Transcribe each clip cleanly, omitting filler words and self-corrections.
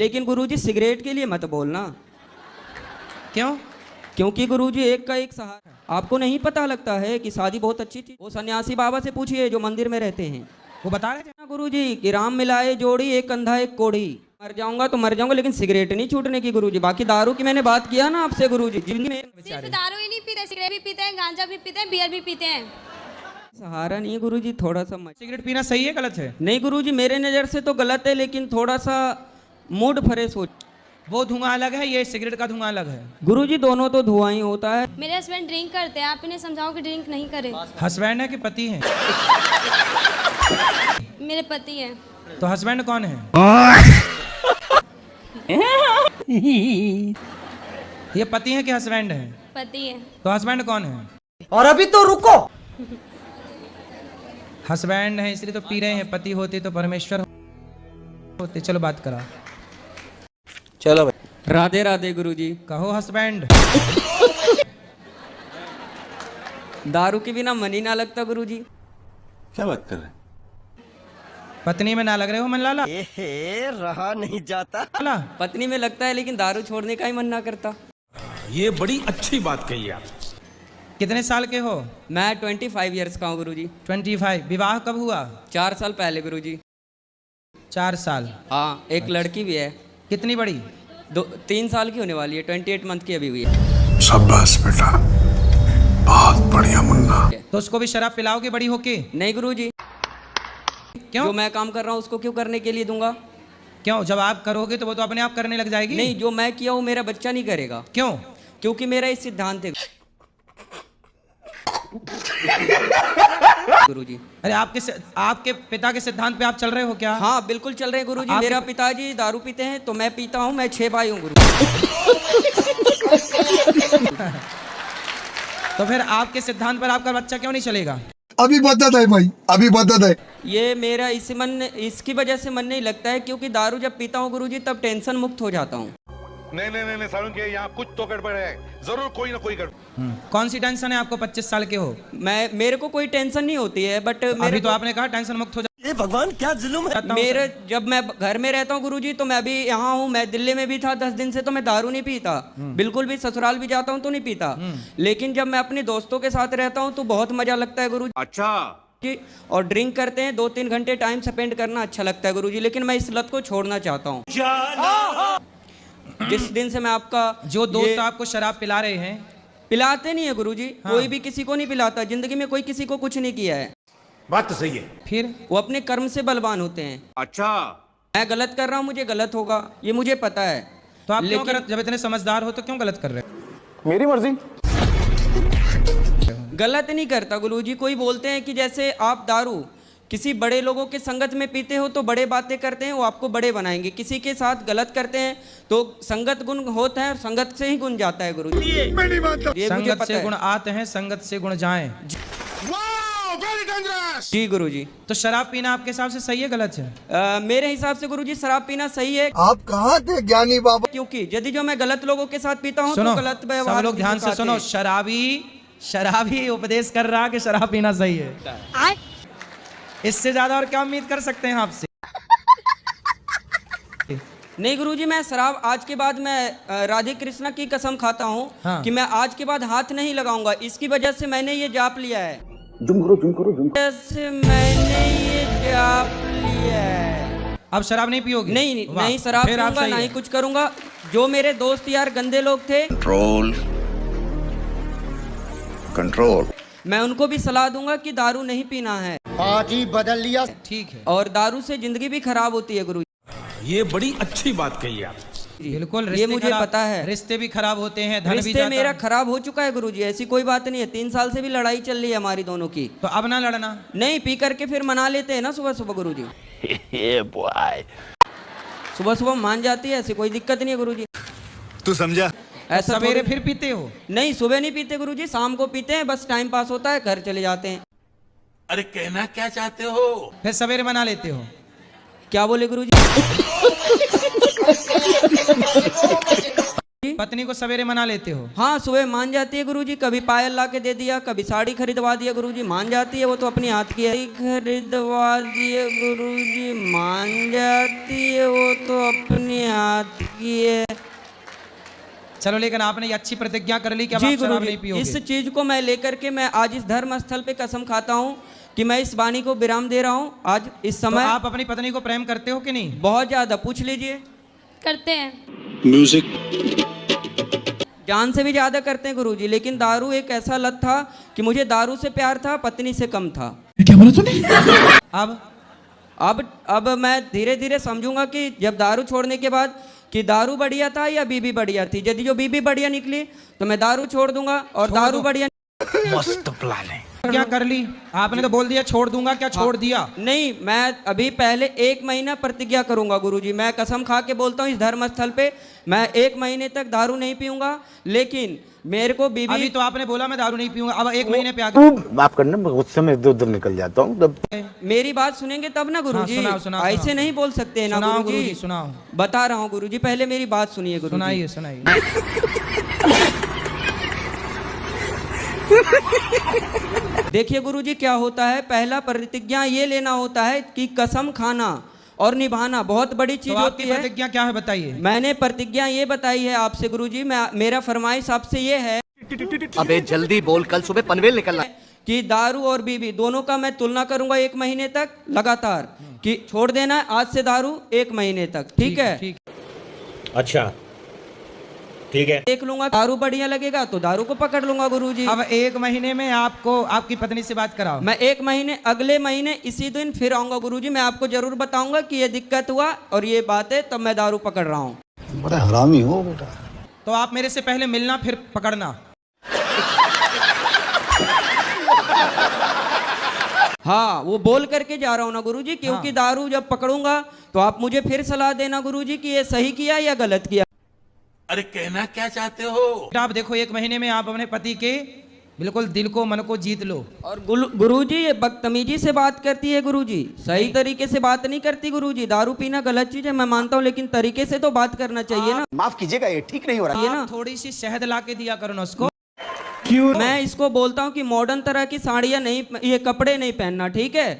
लेकिन गुरुजी सिगरेट के लिए मत बोलना। क्यों? क्योंकि गुरुजी एक का एक सहारा है। आपको नहीं पता लगता है कि शादी बहुत अच्छी चीज। वो सन्यासी बाबा से पूछिए जो मंदिर में रहते हैं, वो बता रहे थे ना गुरुजी कि राम मिलाए जोड़ी, एक कंधा एक कोड़ी। मर जाऊंगा तो मर जाऊंगा, लेकिन सिगरेट नहीं छूटने की गुरुजी। बाकी दारू की मैंने बात किया ना आपसे गुरुजी, जिंदगी में सिर्फ दारू ही नहीं पीते, सिगरेट भी पीते हैं, गांजा भी पीते हैं, बियर भी पीते हैं। सहारा नहीं है गुरुजी, थोड़ा सा सिगरेट पीना सही है गलत है? नहीं गुरुजी, मेरे नज़र से तो गलत है, लेकिन थोड़ा सा मूड फ्रेश हो। वो धुआं अलग है, ये सिगरेट का धुआं अलग है। गुरुजी दोनों तो धुआं ही होता है। मेरे हस्बैंड ड्रिंक करते हैं, आप इन्हें समझाओ कि ड्रिंक नहीं करे। हस्बैंड है कि पति है? मेरे पति हैं। तो हस्बैंड कौन है? ये पति है कि हस्बैंड है? पति हैं। तो हस्बैंड कौन है? और अभी तो रुको। हस्बैंड है इसलिए तो पी रहे हैं, पति होते तो परमेश्वर होते। चलो बात करा। चलो भाई। राधे राधे गुरुजी। कहो हस्बैंड। दारू के बिना मन ही ना लगता गुरुजी। क्या बात कर रहे हैं? पत्नी में ना लग रहे हो मन लाला? रहा नहीं जाता। लाला, पत्नी में लगता है, लेकिन दारू छोड़ने का ही मन ना करता। ये बड़ी अच्छी बात कही आप। कितने साल के हो? मैं 25 ईयर्स का हूँ गुरुजी। 25। विवाह कब हुआ? 4 साल पहले गुरुजी। 4 साल। हाँ, एक लड़की भी है। कितनी बड़ी? 3 साल की होने वाली है, 28 मंथ की अभी हुई है। शाबाश बेटा, बहुत बढ़िया मुन्ना। तो उसको भी शराब पिलाओगे बड़ी होके? नहीं गुरुजी। क्यों? जो मैं काम कर रहा हूँ उसको क्यों करने के लिए दूंगा? क्यों? जब आप करोगे तो वो तो अपने आप करने लग जाएगी। नहीं, जो मैं किया वो मेरा बच्चा नहीं करेगा। क्यों? क्योंकि मेरा इस सिद्धांत है गुरुजी। अरे आपके पिता के सिद्धांत पे आप चल रहे हो क्या? हाँ बिल्कुल चल रहे हैं गुरुजी। मेरा पिताजी दारू पीते हैं तो मैं पीता हूँ। मैं 6 भाई हूँ गुरु। तो फिर आपके सिद्धांत पर आपका बच्चा क्यों नहीं चलेगा? अभी बदत है भाई, अभी बदत है। ये मेरा इसकी वजह से मन नहीं लगता है, क्योंकि दारू जब पीता हूँ गुरुजी तब टेंशन मुक्त हो जाता हूँ। नहीं सारुण के यहाँ कुछ तो गड़बड़ है, जरूर कोई ना कोई गड़बड़। कौन सी टेंशन है आपको? 25 साल के हो। मेरे को कोई टेंशन नहीं होती है, बट अभी तो आपने कहा टेंशन मुक्त हो ये भगवान क्या जुल्म है। मेरे जब मैं घर में रहता हूँ गुरुजी, तो मैं अभी यहाँ हूँ, मैं दिल्ली में भी था 10 दिन से, तो मैं दारू नहीं पीता बिल्कुल भी। ससुराल भी जाता हूँ तो नहीं पीता। लेकिन जब मैं अपने दोस्तों के साथ रहता हूँ तो बहुत मजा लगता है गुरुजी। अच्छा। और ड्रिंक करते हैं, 2-3 घंटे टाइम स्पेंड करना अच्छा लगता है गुरुजी। लेकिन मैं इस लत को छोड़ना चाहता हूँ। जिस दिन से मैं आपका जो दोस्त आपको शराब पिला रहे हैं, पिलाते नहीं है गुरुजी। कोई भी किसी को नहीं पिलाता। जिंदगी में कोई किसी को कुछ नहीं किया है। बात तो सही है। फिर वो अपने कर्म से बलवान होते हैं। अच्छा। मैं गलत कर रहा हूँ, मुझे गलत होगा, ये मुझे पता है। तो आप क्यों गलत? जब इतने समझदार हो तो क्यों गलत कर रहे हो? मेरी मर्जी। गलत नहीं करता गुरुजी। कोई बोलते हैं कि जैसे आप दारू किसी बड़े लोगों के संगत में पीते हो तो बड़े बातें करते हैं, वो आपको बड़े बनाएंगे। किसी के साथ गलत करते हैं तो संगत गुण होता है, संगत से ही गुण जाता है गुरुजी। ये मुझे संगत पता से है। गुण आते हैं, संगत से गुण जाएं। जी गुरुजी। तो शराब पीना आपके हिसाब से सही है गलत है? मेरे हिसाब से गुरुजी शराब पीना सही है। आप कहाँ थे ज्ञानी बाबा? क्योंकि यदि जो मैं गलत लोगों के साथ पीता हूँ तो गलत व्यवहार। सब लोग ध्यान से सुनो। शराबी उपदेश कर रहा कि शराब पीना सही है। इससे ज्यादा और क्या उम्मीद कर सकते हैं आपसे? नहीं गुरुजी, मैं शराब आज के बाद मैं राधे कृष्णा की कसम खाता हूँ। हाँ। कि मैं आज के बाद हाथ नहीं लगाऊंगा। इसकी वजह से मैंने ये जाप लिया है। से मैंने ये जाप लिया है। अब शराब नहीं पियोगे? नहीं शराब पीऊंगा, नहीं कुछ करूंगा। जो मेरे दोस्त यार गंदे लोग थे, कंट्रोल। मैं उनको भी सलाह दूंगा कि दारू नहीं पीना है। पार्टी बदल लिया। ठीक है। और दारू से जिंदगी भी खराब होती है गुरु। ये बड़ी अच्छी बात कही आप। बिल्कुल, ये मुझे पता है। रिश्ते भी खराब होते हैं, धन भी रिश्ते जाता मेरा खराब हो चुका है गुरुजी, ऐसी कोई बात नहीं है। 3 साल से भी लड़ाई चल रही है हमारी दोनों की। तो अब ना लड़ना। नहीं, पी करके फिर मना लेते हैं ना सुबह सुबह गुरुजी। सुबह सुबह मान जाती है, ऐसी कोई दिक्कत नहीं है गुरुजी। तू समझा? ऐसा सवेरे फिर पीते हो? नहीं, सुबह नहीं पीते गुरुजी, शाम को पीते हैं। बस टाइम पास होता है, घर चले जाते हैं। अरे कहना क्या चाहते हो? फिर सवेरे मना लेते हो? क्या बोले गुरुजी? पत्नी को सवेरे मना लेते हो? हाँ, सुबह मान जाती है गुरुजी, कभी पायल ला के दे दिया, कभी साड़ी खरीदवा दिया गुरुजी, मान जाती है, वो तो अपनी हाथ की है। खरीदवा दिए गुरुजी, मान जाती है, वो तो अपनी हाथ की है। चलो, लेकिन आपने ये अच्छी प्रतिज्ञा कर ली कि अब जी आप शराब गुरुजी, नहीं पियोगे। इस चीज को मैं लेकर के मैं आज इस धर्म स्थल पे कसम खाता हूँ कि मैं इस वाणी को विराम दे रहा हूँ आज इस तो समय। आप अपनी पत्नी को प्रेम करते हो कि नहीं? बहुत ज्यादा, पूछ लीजिए। करते हैं। जान से भी ज्यादा करते हैं गुरुजी, लेकिन दारू एक ऐसा लत था कि मुझे दारू से प्यार था, पत्नी से कम था। क्या बोला तूने? अब मैं धीरे धीरे समझूंगा कि जब दारू छोड़ने के बाद कि दारू बढ़िया था या बीबी बढ़िया थी। यदि जो बीबी बढ़िया निकली तो मैं दारू छोड़ दूंगा, और दारू बढ़िया मस्त प्लान है। क्या कर ली आपने? तो बोल दिया छोड़ दूंगा, क्या छोड़ दिया? नहीं, मैं अभी पहले 1 महीना प्रतिज्ञा करूंगा गुरुजी। मैं कसम खा के बोलता हूँ इस धर्म स्थल पे मैं 1 महीने तक दारू नहीं पीऊंगा, लेकिन मेरे को बीबी। अभी तो आपने बोला मैं दारू नहीं पीऊंगा, अब 1 महीने पे आ गया। माफ करना, मैं गुस्से में इधर उधर निकल जाता हूँ। मेरी बात सुनेंगे तब ना गुरुजी। हाँ, सुनाओ, ऐसे नहीं बोल सकते ना सुनाओ गुरुजी। गुरुजी, सुनाओ। बता रहा हूँ गुरुजी, पहले मेरी बात सुनिए गुरुजी। सुनाइए सुनाइए। देखिए गुरुजी, क्या होता है, पहला प्रतिज्ञा ये लेना होता है कि कसम खाना और निभाना बहुत बड़ी चीज तो होती आपकी है। प्रतिज्ञा क्या है बताइए? मैंने प्रतिज्ञा ये बताई है आपसे गुरुजी, मेरा फरमाइश आपसे ये है अबे जल्दी बोल, कल सुबह पनवेल निकलना। कि दारू और बीबी दोनों का मैं तुलना करूंगा 1 महीने तक लगातार, कि छोड़ देना है आज से दारू 1 महीने तक, ठीक है? ठीक। अच्छा, ठीक है। देख लूंगा दारू बढ़िया लगेगा तो दारू को पकड़ लूंगा गुरुजी। अब 1 महीने में आपको आपकी पत्नी से बात कराओ। मैं 1 महीने, अगले महीने इसी दिन फिर आऊंगा गुरुजी। मैं आपको जरूर बताऊंगा कि ये दिक्कत हुआ और ये बात है, तब मैं दारू पकड़ रहा हूँ। बड़ा हरामी हो बेटा। तो आप मेरे से पहले मिलना फिर पकड़ना। हाँ, वो बोल करके जा रहा हूँ ना गुरुजी, क्योंकि हाँ। दारू जब पकड़ूंगा तो आप मुझे फिर सलाह देना गुरुजी कि ये सही किया या गलत किया। अरे कहना क्या चाहते हो? आप देखो 1 महीने में आप अपने पति के बिल्कुल दिल को मन को जीत लो। और गुरुजी ये बदतमीजी से बात करती है गुरुजी, सही तरीके से बात नहीं करती गुरुजी। दारू पीना गलत चीज है, मैं मानता हूँ, लेकिन तरीके से तो बात करना चाहिए ना। माफ कीजिएगा, ये ठीक नहीं हो रहा। ये ना, थोड़ी सी शहद ला के दिया करो ना उसको। क्यों? मैं इसको बोलता हूँ कि मॉडर्न तरह की साड़ियाँ नहीं, ये कपड़े नहीं पहनना, ठीक है?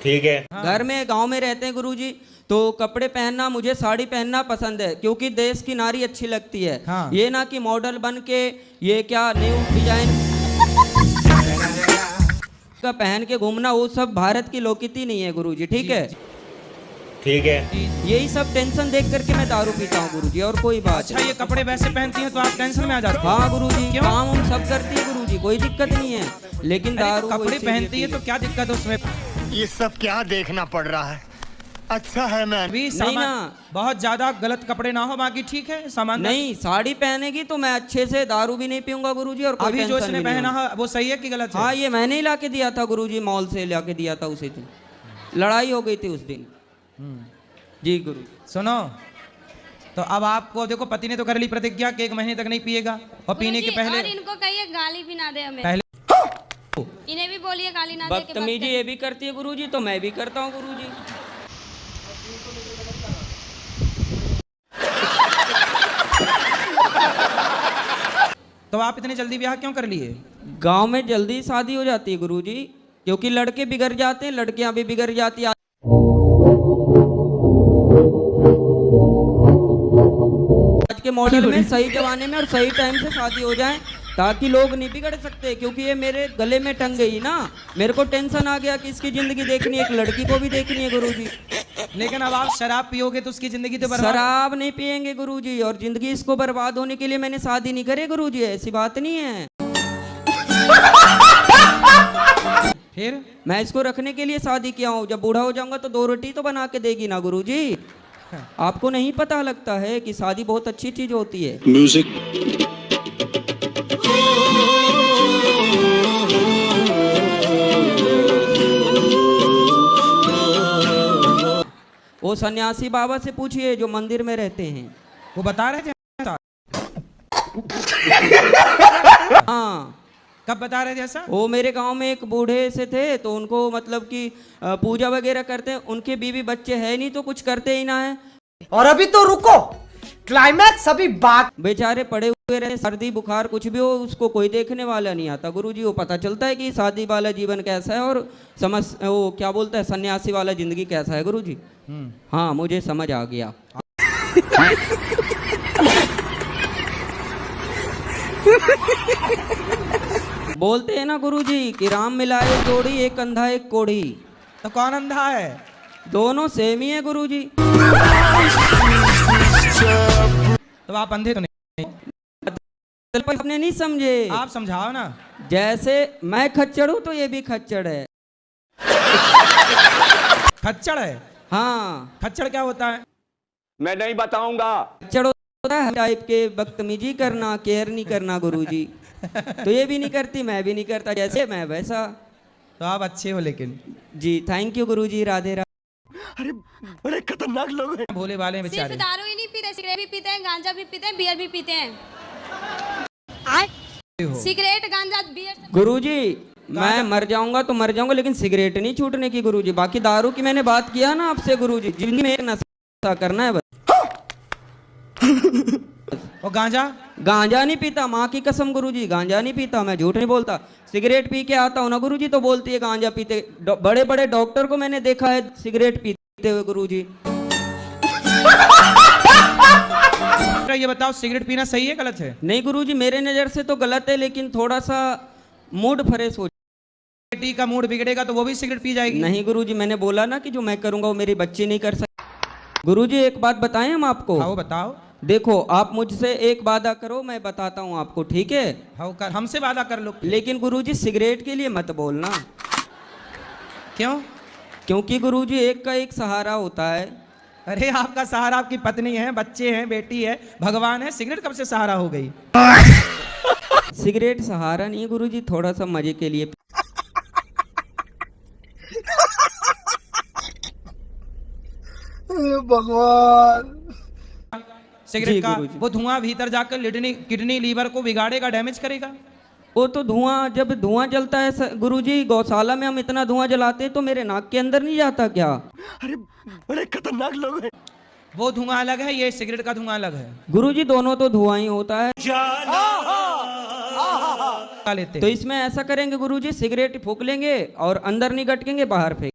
ठीक है। घर में गांव में रहते हैं गुरुजी, तो कपड़े पहनना, मुझे साड़ी पहनना पसंद है, क्योंकि देश की नारी अच्छी लगती है। हाँ। ये ना कि मॉडल बन के ये क्या न्यू डिजाइन का पहन के घूमना, वो सब भारत की लोकनीति नहीं है गुरुजी, ठीक है? ठीक है। यही सब टेंशन देख करके मैं दारू पीता हूँ गुरुजी, और कोई बात अच्छा, ये कपड़े वैसे पहनती हैं तो आप टेंशन में आ जाते हैं? हाँ गुरुजी, क्यों? काम हम सब करती है गुरुजी, कोई दिक्कत नहीं है, लेकिन अरे दारू तो कपड़े इसीलिए पहनती है तो क्या दिक्कत है उसमें? ये सब क्या देखना पड़ रहा है। अच्छा है मैं अभी नहीं सामान ना। बहुत ज्यादा गलत कपड़े ना हो, बाकी ठीक है सामान। नहीं, साड़ी पहनेगी तो मैं अच्छे से दारू भी नहीं पीऊंगा गुरुजी, और कोई अभी जो टेंशन इसने भी नहीं पहना होगा। है वो सही है कि गलत है? हाँ, ये मैंने ही लाके दिया था गुरुजी, मॉल से लाके दिया था उसी दिन, लड़ाई हो गई थी उस दिन। जी गुरु। सुनो, तो अब आपको देखो, पति ने तो कर ली प्रतिज्ञा कि 1 महीने तक नहीं पिएगा, और पीने के गुरुजी, पहले और इनको कहिए गाली भी ना दे हमें। पहले इन्हें भी बोलिए गाली ना दे के बात बदतमीजी करें। ये भी करती है गुरुजी, तो मैं भी करता हूँ गुरुजी। तो आप इतनी जल्दी ब्याह क्यों कर लिए? गांव में जल्दी शादी हो जाती है गुरुजी, क्योंकि लड़के बिगड़ जाते हैं, लड़कियां भी बिगड़ जाती है। आज के मॉडल में सही जमाने में और सही टाइम से शादी हो जाए, ताकि लोग नहीं बिगड़ सकते। क्योंकि ये मेरे गले में टंग गई ना, मेरे को टेंशन आ गया कि इसकी जिंदगी देखनी है, एक लड़की को भी देखनी है गुरुजी। लेकिन अब आप शराब पियोगे तो उसकी जिंदगी तो बर्बाद। शराब नहीं पियेंगे गुरुजी, और जिंदगी इसको बर्बाद होने के लिए मैंने शादी नहीं करी गुरुजी, ऐसी बात नहीं है। फिर मैं इसको रखने के लिए शादी किया हूँ, जब बूढ़ा हो जाऊंगा तो 2 रोटी तो बना के देगी ना गुरुजी। आपको नहीं पता लगता है कि शादी बहुत अच्छी चीज होती है। म्यूजिक। वो सन्यासी बाबा से पूछिए जो मंदिर में रहते हैं, वो बता रहे थे। हाँ, कब बता रहे थे ऐसा? वो मेरे गांव में एक बूढ़े से थे, तो उनको मतलब कि पूजा वगैरह करते हैं, उनके बीवी बच्चे है नहीं तो कुछ करते ही ना है। और अभी तो रुको, क्लाइमैक्स अभी बाकी। बेचारे पड़े हुए रहे, सर्दी बुखार कुछ भी हो उसको कोई देखने वाला नहीं आता गुरुजी। वो पता चलता है कि शादी वाला जीवन कैसा है और समझ वो क्या बोलता है सन्यासी वाला जिंदगी कैसा है गुरुजी। हाँ मुझे समझ आ गया। बोलते हैं ना गुरुजी कि राम मिलाए जोड़ी एक अंधा एक कोढ़ी। तो कौन अंधा है? दोनों सेम ही है गुरुजी। तो आप अंधे तो नहीं? आपने नहीं समझे। आप समझाओ ना। जैसे मैं खच्चड़ हूं तो ये भी खच्चड़ है। खच्चड़ है? हाँ खच्चड़ क्या होता है? मैं नहीं बताऊंगा। खच्चड़ होता है टाइप के बदतमीजी करना, केयर नहीं करना गुरुजी। तो ये भी नहीं करती, मैं भी नहीं करता, जैसे मैं वैसा। तो आप अच्छे हो लेकिन। जी थैंक यू गुरुजी, राधे राधे। अरे बड़े खतरनाक लोग हैं। भोले वाले हैं सिर्फ बेचारे। दारू ही नहीं पीते, सिगरेट भी पीते हैं, गांजा भी पीते हैं, बियर भी पीते हैं। सिगरेट गांजा बियर सब। गुरुजी मैं मर जाऊंगा तो मर जाऊंगा, लेकिन सिगरेट नहीं छूटने की गुरुजी। बाकी दारू की मैंने बात किया ना आपसे गुरुजी, जिंदगी में एक नशा करना है बस। और गांजा? गांजा नहीं पीता, माँ की कसम गुरुजी, गांजा नहीं पीता, मैं झूठ नहीं बोलता। सिगरेट पी के आता हूँ ना गुरुजी तो बोलती है गांजा पीते। बड़े बड़े डॉक्टर को मैंने देखा है सिगरेट पीते हुए गुरुजी। ये बताओ सिगरेट पीना सही है गलत है? नहीं गुरुजी मेरे नज़र से तो गलत है, लेकिन थोड़ा सा मूड फ्रेश हो। बेटी का मूड बिगड़ेगा तो वो भी सिगरेट पी जाएगी? नहीं गुरुजी मैंने बोला ना कि जो मैं करूंगा वो मेरी बच्ची नहीं कर सकती। गुरुजी एक बात बताएं हम आपको। हाँ बताओ। देखो आप मुझसे एक वादा करो, मैं बताता हूँ आपको, ठीक है? हाँ कर, हमसे वादा कर लो। लेकिन गुरुजी सिगरेट के लिए मत बोलना। क्यों? क्योंकि गुरुजी एक का एक सहारा होता है। अरे आपका सहारा आपकी पत्नी है, बच्चे हैं, बेटी है, भगवान है। सिगरेट कब से सहारा हो गई? सिगरेट सहारा नहीं है गुरुजी, थोड़ा सा मजे के लिए। भगवान। सिगरेट जी, का गुरुजी। वो धुआं भीतर जाकर किडनी लीवर को बिगाड़ेगा, डैमेज करेगा। वो तो धुआं, जब धुआं जलता है गुरुजी, गौशाला में हम इतना धुआं जलाते हैं तो मेरे नाक के अंदर नहीं जाता क्या? अरे बड़े खतरनाक लोग हैं। वो धुआं अलग है, ये सिगरेट का धुआं अलग है। गुरुजी दोनों तो धुआं ही होता है। लेते तो इसमें ऐसा करेंगे गुरुजी, सिगरेट फूक लेंगे और अंदर नहीं गटकेंगे, बाहर फेंक।